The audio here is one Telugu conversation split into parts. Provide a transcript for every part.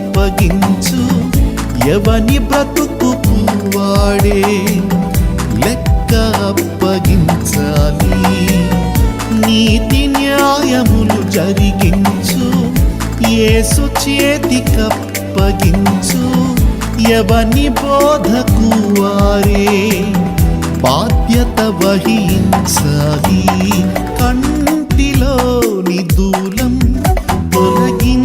అప్పగించు ఎవని బ్రతుకు వాడే లెక్క అప్పగించాలి. నీతి న్యాయములు జరిగించు యేసు చేతికప్పగించు ఎవని బోధకు వారే బాధ్యత వహించాలి. కంటిలోని దూలం తొలగించుకోకుండా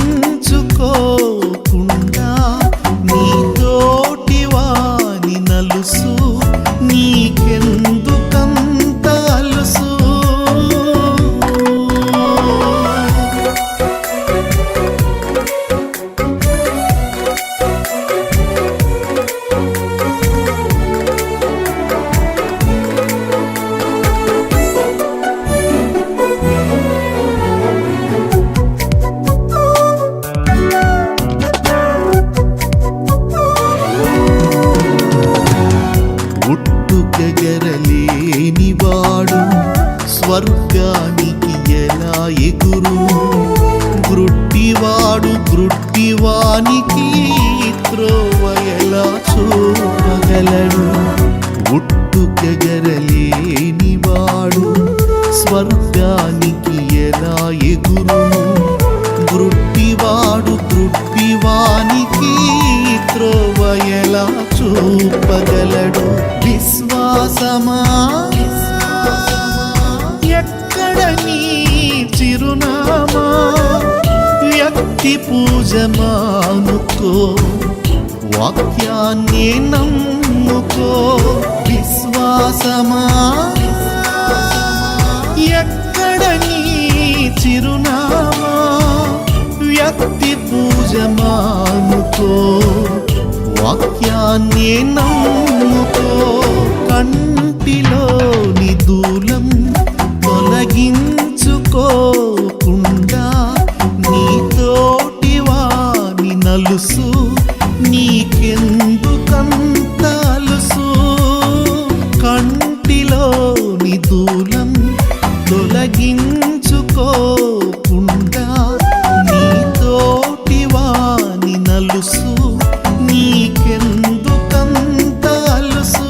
నీ తోటి వాని నలుసు నీకెందుకంత అలుసు. ఉట్టుకెగరలేనివాడు స్వర్గానికి ఎలా ఎగురు? గ్రుడ్డివాడు గ్రుడ్డివానికి త్రోవ ఎలా చూపగలడు? ఉట్టుకెగరలేనివాడు స్వర్గానికి ఎలా ఎగురు? గ్రుడ్డివాడు గ్రుడ్డివానికి త్రోవ ఎలా చూపగలడు? విశ్వాసమా ఎక్కడ నీ చిరునామా? వ్యక్తి పూజ మానుకో, వాక్యాన్ని నమ్ముకో. విశ్వాసమా ఎక్కడ నీ చిరునామా? వ్యక్తి పూజ మానుకో, వాక్యాన్ని నమ్ముకో. కంటిలోని దూలం తొలగించుకోకుండా నీ తోటి వాని నలుసు నీకెందుకంత అలుసు? కంటిలోని దూలం తొలగించుకోకుండా నీ తోటి వాని నలుసు నీకెందుకంత అలుసు?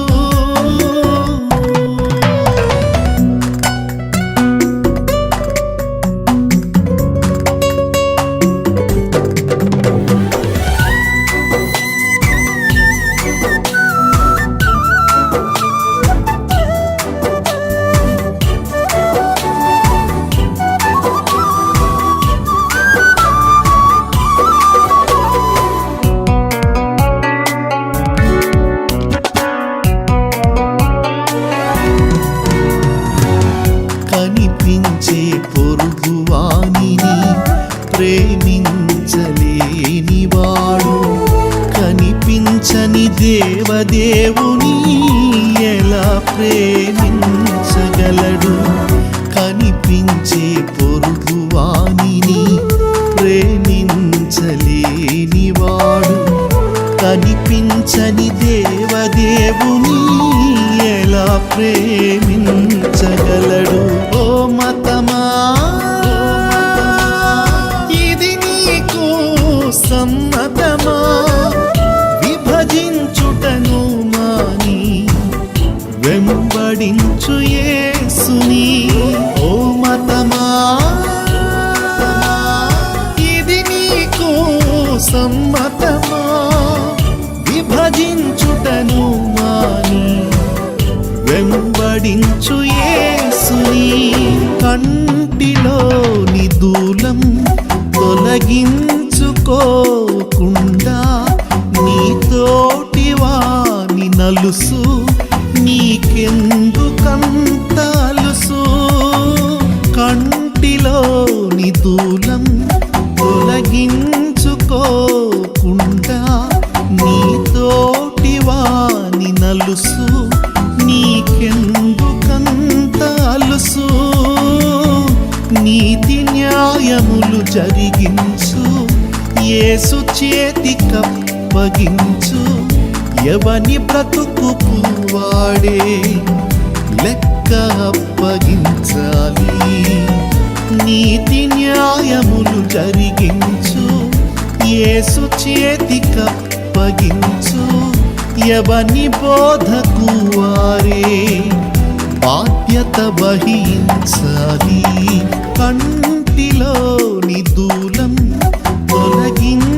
కనిపించే పొరుగువానిని ప్రేమించలేనివాడు కనిపించని దేవదేవుని ఎలా ప్రేమించగలడు? కనిపించే పొరుగువానిని ప్రేమించలేనివాడు కనిపించని దేవదేవుని ఎలా ప్రేమించగలడు? ఓ మతమా ఇది నీకు సమ్మతమా? విభజించుటను మాని వెంబడించు యేసుని. ఓ మతమా ఇది నీకు సమ్మతమా? విభజించుటను మాని వెంబడించు యేసుని. కంటిలోని దూలం తొలగించుకోకుండా నీ తోటి వాని నలుసు నీకెందుకంత అలుసు? కంటిలోని దూలం తొలగించుకోకుండా నీ తోటి వాని నలుసు నీకెందుకంత అలుసు? నీతి న్యాయములు జరిగించు యేసు చేతికప్పగించు ఎవని బ్రతుకు వాడే లెక్క అప్పగించాలి. నీతి న్యాయములు జరిగించు యేసు చేతికప్పగించు ఎవని బోధకు వారే బాధ్యత వహించాలి. కంటిలోని దూలం తొలగించాలి.